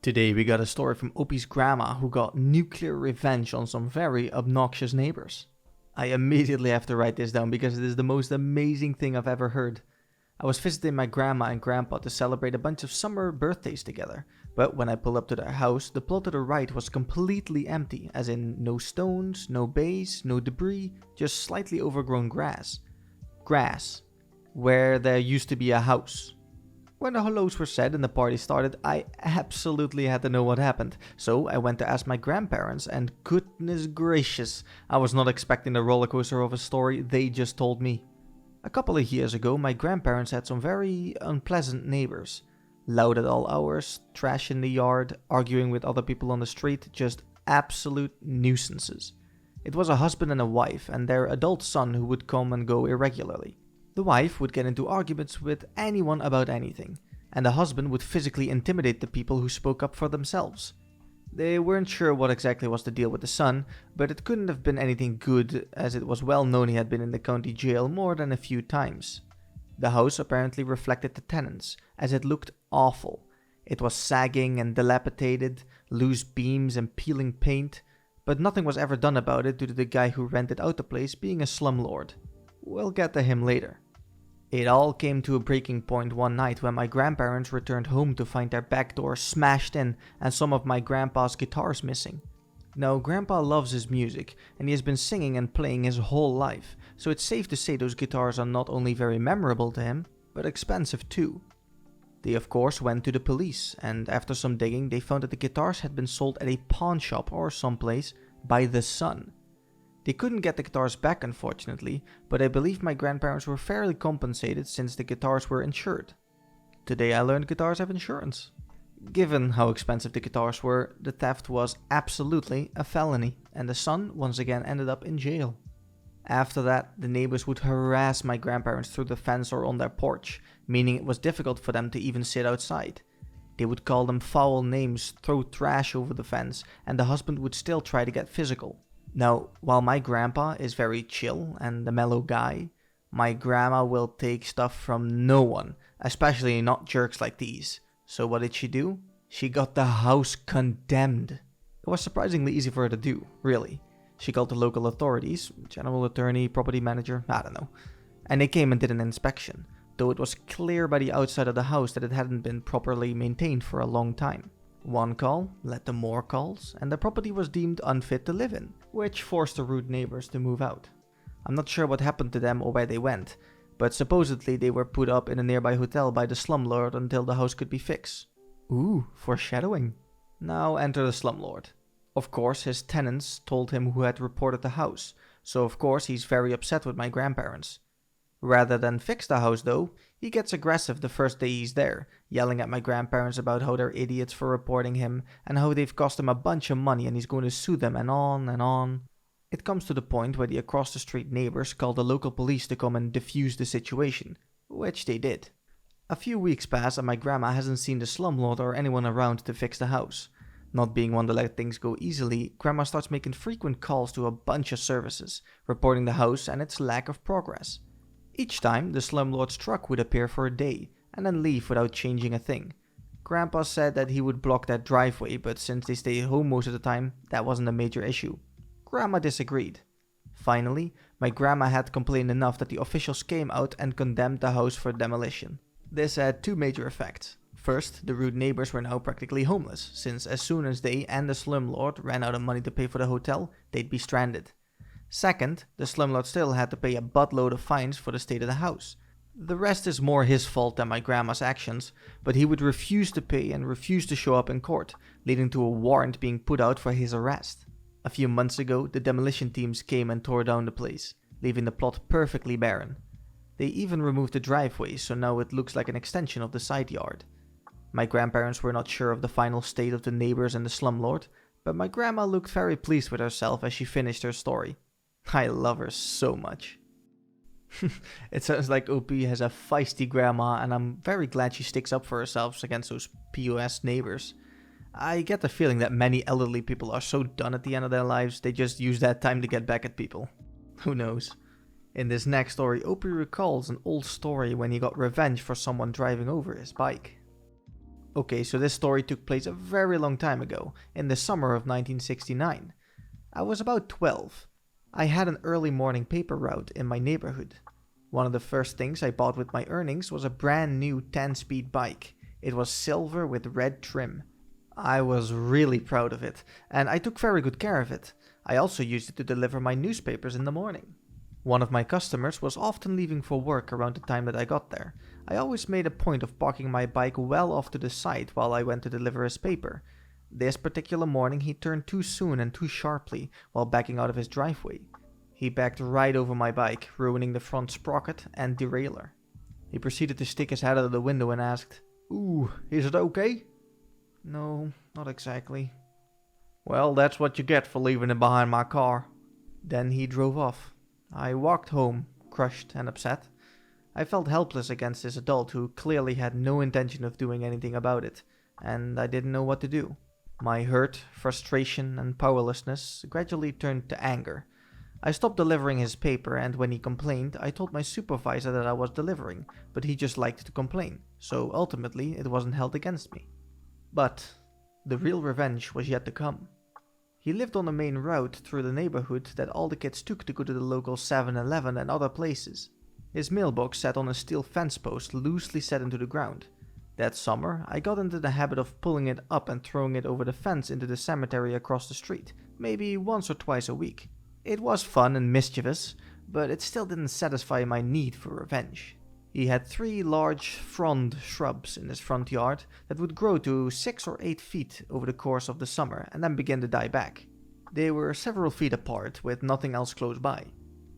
Today we got a story from Opie's grandma who got nuclear revenge on some very obnoxious neighbors. I immediately have to write this down because it is the most amazing thing I've ever heard. I was visiting my grandma and grandpa to celebrate a bunch of summer birthdays together, but when I pulled up to their house, the plot to the right was completely empty, as in no stones, no base, no debris, just slightly overgrown grass. Grass, where there used to be a house. When the hellos were said and the party started, I absolutely had to know what happened, so I went to ask my grandparents, and goodness gracious, I was not expecting the rollercoaster of a story they just told me. A couple of years ago, my grandparents had some very unpleasant neighbors. Loud at all hours, trash in the yard, arguing with other people on the street, just absolute nuisances. It was a husband and a wife, and their adult son who would come and go irregularly. The wife would get into arguments with anyone about anything, and the husband would physically intimidate the people who spoke up for themselves. They weren't sure what exactly was the deal with the son, but it couldn't have been anything good, as it was well known he had been in the county jail more than a few times. The house apparently reflected the tenants, as it looked awful. It was sagging and dilapidated, loose beams and peeling paint, but nothing was ever done about it due to the guy who rented out the place being a slumlord. We'll get to him later. It all came to a breaking point one night when my grandparents returned home to find their back door smashed in and some of my grandpa's guitars missing. Now, grandpa loves his music and he has been singing and playing his whole life, so it's safe to say those guitars are not only very memorable to him, but expensive too. They of course went to the police, and after some digging they found that the guitars had been sold at a pawn shop or someplace by the son. They couldn't get the guitars back, unfortunately, but I believe my grandparents were fairly compensated since the guitars were insured. Today I learned guitars have insurance. Given how expensive the guitars were, the theft was absolutely a felony, and the son once again ended up in jail. After that, the neighbors would harass my grandparents through the fence or on their porch, meaning it was difficult for them to even sit outside. They would call them foul names, throw trash over the fence, and the husband would still try to get physical. Now, while my grandpa is very chill and a mellow guy, my grandma will take stuff from no one, especially not jerks like these. So what did she do? She got the house condemned. It was surprisingly easy for her to do, really. She called the local authorities, general attorney, property manager, I don't know, and they came and did an inspection, though it was clear by the outside of the house that it hadn't been properly maintained for a long time. One call led to more calls, and the property was deemed unfit to live in, which forced the rude neighbors to move out. I'm not sure what happened to them or where they went, but supposedly they were put up in a nearby hotel by the slumlord until the house could be fixed. Ooh, foreshadowing. Now enter the slumlord. Of course, his tenants told him who had reported the house, so of course he's very upset with my grandparents. Rather than fix the house though, he gets aggressive the first day he's there, yelling at my grandparents about how they're idiots for reporting him and how they've cost him a bunch of money and he's going to sue them and on and on. It comes to the point where the across the street neighbors call the local police to come and defuse the situation, which they did. A few weeks pass and my grandma hasn't seen the slumlord or anyone around to fix the house. Not being one to let things go easily, grandma starts making frequent calls to a bunch of services, reporting the house and its lack of progress. Each time, the slumlord's truck would appear for a day, and then leave without changing a thing. Grandpa said that he would block that driveway, but since they stay home most of the time, that wasn't a major issue. Grandma disagreed. Finally, my grandma had complained enough that the officials came out and condemned the house for demolition. This had two major effects. First, the rude neighbors were now practically homeless, since as soon as they and the slumlord ran out of money to pay for the hotel, they'd be stranded. Second, the slumlord still had to pay a buttload of fines for the state of the house. The rest is more his fault than my grandma's actions, but he would refuse to pay and refuse to show up in court, leading to a warrant being put out for his arrest. A few months ago, the demolition teams came and tore down the place, leaving the plot perfectly barren. They even removed the driveway, so now it looks like an extension of the side yard. My grandparents were not sure of the final state of the neighbors and the slumlord, but my grandma looked very pleased with herself as she finished her story. I love her so much. It sounds like OP has a feisty grandma, and I'm very glad she sticks up for herself against those POS neighbors. I get the feeling that many elderly people are so done at the end of their lives, they just use that time to get back at people. Who knows? In this next story, OP recalls an old story when he got revenge for someone driving over his bike. Okay, so this story took place a very long time ago, in the summer of 1969. I was about 12. I had an early morning paper route in my neighborhood. One of the first things I bought with my earnings was a brand new 10-speed bike. It was silver with red trim. I was really proud of it, and I took very good care of it. I also used it to deliver my newspapers in the morning. One of my customers was often leaving for work around the time that I got there. I always made a point of parking my bike well off to the side while I went to deliver his paper. This particular morning he turned too soon and too sharply while backing out of his driveway. He backed right over my bike, ruining the front sprocket and derailleur. He proceeded to stick his head out of the window and asked, "Ooh, is it okay?" "No, not exactly." "Well, that's what you get for leaving it behind my car." Then he drove off. I walked home, crushed and upset. I felt helpless against this adult who clearly had no intention of doing anything about it, and I didn't know what to do. My hurt, frustration, and powerlessness gradually turned to anger. I stopped delivering his paper, and when he complained, I told my supervisor that I was delivering, but he just liked to complain, so ultimately it wasn't held against me. But the real revenge was yet to come. He lived on the main route through the neighborhood that all the kids took to go to the local 7-Eleven and other places. His mailbox sat on a steel fence post loosely set into the ground. That summer, I got into the habit of pulling it up and throwing it over the fence into the cemetery across the street, maybe once or twice a week. It was fun and mischievous, but it still didn't satisfy my need for revenge. He had 3 large frond shrubs in his front yard that would grow to 6 or 8 feet over the course of the summer and then begin to die back. They were several feet apart with nothing else close by.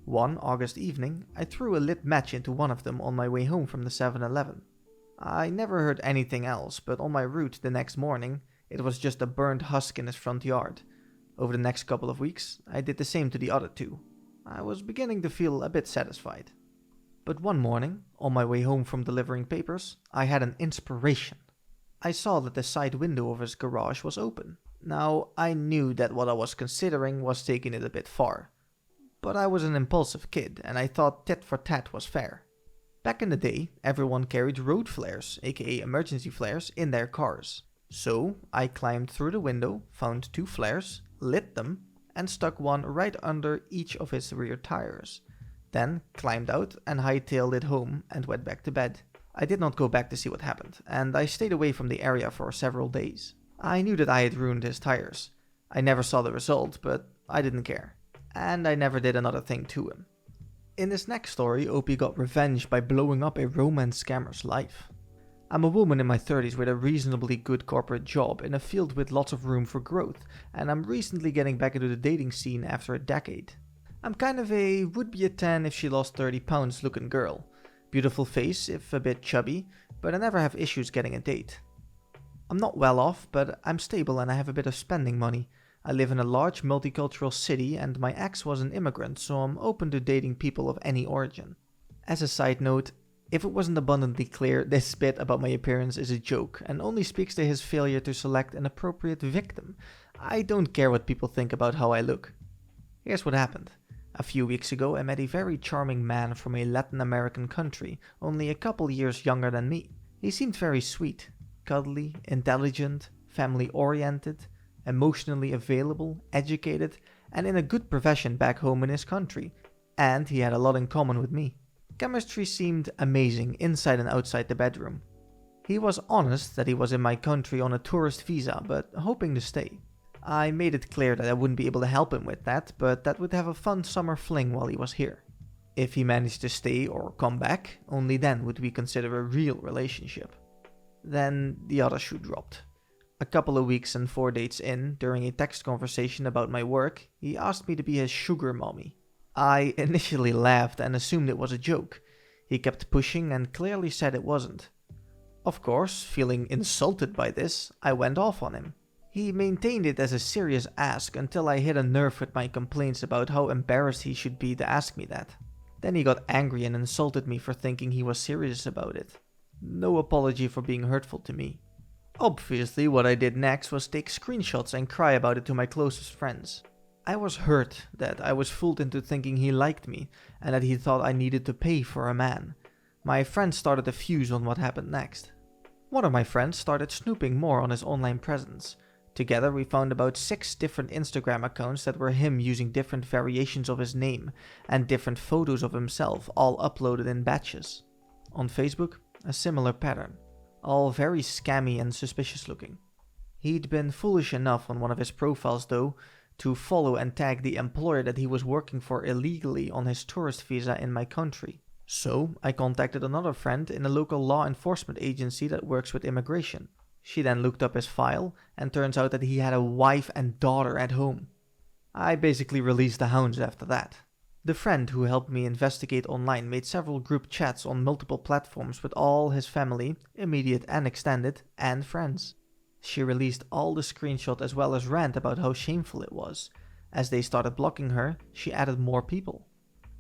One August evening, I threw a lit match into one of them on my way home from the 7-Eleven. I never heard anything else, but on my route the next morning, it was just a burnt husk in his front yard. Over the next couple of weeks, I did the same to the other 2. I was beginning to feel a bit satisfied. But one morning, on my way home from delivering papers, I had an inspiration. I saw that the side window of his garage was open. Now, I knew that what I was considering was taking it a bit far. But I was an impulsive kid, and I thought tit for tat was fair. Back in the day, everyone carried road flares, aka emergency flares, in their cars. So, I climbed through the window, found 2 flares, lit them, and stuck one right under each of his rear tires. Then climbed out and hightailed it home and went back to bed. I did not go back to see what happened, and I stayed away from the area for several days. I knew that I had ruined his tires. I never saw the result, but I didn't care. And I never did another thing to him. In this next story, Opie got revenge by blowing up a romance scammer's life. I'm a woman in my 30s with a reasonably good corporate job in a field with lots of room for growth, and I'm recently getting back into the dating scene after a decade. I'm kind of a would-be a 10 if she lost 30 pounds looking girl. Beautiful face, if a bit chubby, but I never have issues getting a date. I'm not well off, but I'm stable and I have a bit of spending money. I live in a large multicultural city and my ex was an immigrant, so I'm open to dating people of any origin. As a side note, if it wasn't abundantly clear, this bit about my appearance is a joke and only speaks to his failure to select an appropriate victim. I don't care what people think about how I look. Here's what happened. A few weeks ago, I met a very charming man from a Latin American country, only a couple years younger than me. He seemed very sweet, cuddly, intelligent, family-oriented, emotionally available, educated, and in a good profession back home in his country, and he had a lot in common with me. Chemistry seemed amazing inside and outside the bedroom. He was honest that he was in my country on a tourist visa, but hoping to stay. I made it clear that I wouldn't be able to help him with that, but that we'd have a fun summer fling while he was here. If he managed to stay or come back, only then would we consider a real relationship. Then the other shoe dropped. A couple of weeks and 4 dates in, during a text conversation about my work, he asked me to be his sugar mommy. I initially laughed and assumed it was a joke. He kept pushing and clearly said it wasn't. Of course, feeling insulted by this, I went off on him. He maintained it as a serious ask until I hit a nerve with my complaints about how embarrassed he should be to ask me that. Then he got angry and insulted me for thinking he was serious about it. No apology for being hurtful to me. Obviously, what I did next was take screenshots and cry about it to my closest friends. I was hurt that I was fooled into thinking he liked me and that he thought I needed to pay for a man. My friends started to fuse on what happened next. One of my friends started snooping more on his online presence. Together we found about 6 different Instagram accounts that were him using different variations of his name and different photos of himself, all uploaded in batches. On Facebook, a similar pattern, all very scammy and suspicious looking. He'd been foolish enough on one of his profiles though to follow and tag the employer that he was working for illegally on his tourist visa in my country. So I contacted another friend in a local law enforcement agency that works with immigration. She then looked up his file and turns out that he had a wife and daughter at home. I basically released the hounds after that. The friend who helped me investigate online made several group chats on multiple platforms with all his family, immediate and extended, and friends. She released all the screenshot as well as rant about how shameful it was. As they started blocking her, she added more people.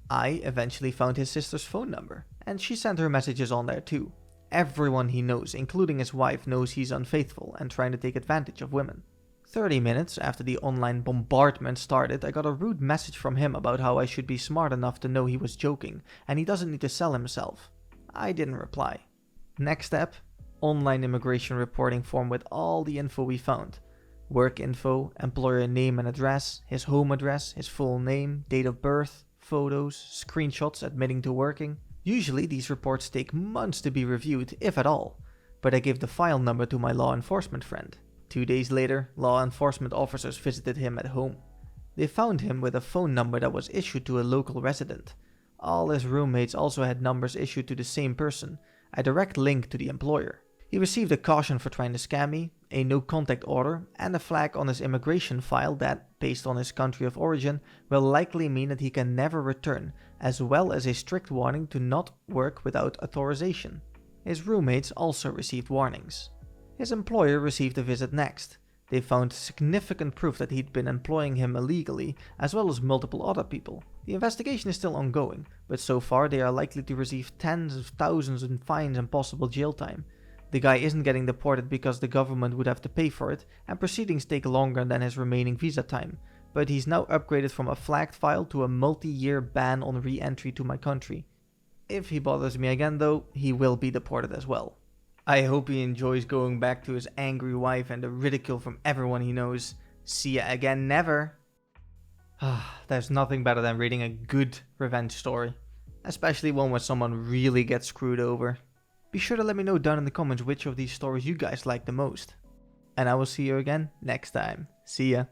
I eventually found his sister's phone number, and she sent her messages on there too. Everyone he knows, including his wife, knows he's unfaithful and trying to take advantage of women. 30 minutes after the online bombardment started, I got a rude message from him about how I should be smart enough to know he was joking and he doesn't need to sell himself. I didn't reply. Next step, online immigration reporting form with all the info we found. Work info, employer name and address, his home address, his full name, date of birth, photos, screenshots admitting to working. Usually these reports take months to be reviewed, if at all, but I gave the file number to my law enforcement friend. 2 days later, law enforcement officers visited him at home. They found him with a phone number that was issued to a local resident. All his roommates also had numbers issued to the same person, a direct link to the employer. He received a caution for trying to scam me, a no contact order, and a flag on his immigration file that, based on his country of origin, will likely mean that he can never return, as well as a strict warning to not work without authorization. His roommates also received warnings. His employer received a visit next. They found significant proof that he'd been employing him illegally, as well as multiple other people. The investigation is still ongoing, but so far they are likely to receive tens of thousands in fines and possible jail time. The guy isn't getting deported because the government would have to pay for it, and proceedings take longer than his remaining visa time, but he's now upgraded from a flagged file to a multi-year ban on re-entry to my country. If he bothers me again though, he will be deported as well. I hope he enjoys going back to his angry wife and the ridicule from everyone he knows. See ya again, never. There's nothing better than reading a good revenge story, especially one where someone really gets screwed over. Be sure to let me know down in the comments which of these stories you guys like the most. And I will see you again next time. See ya.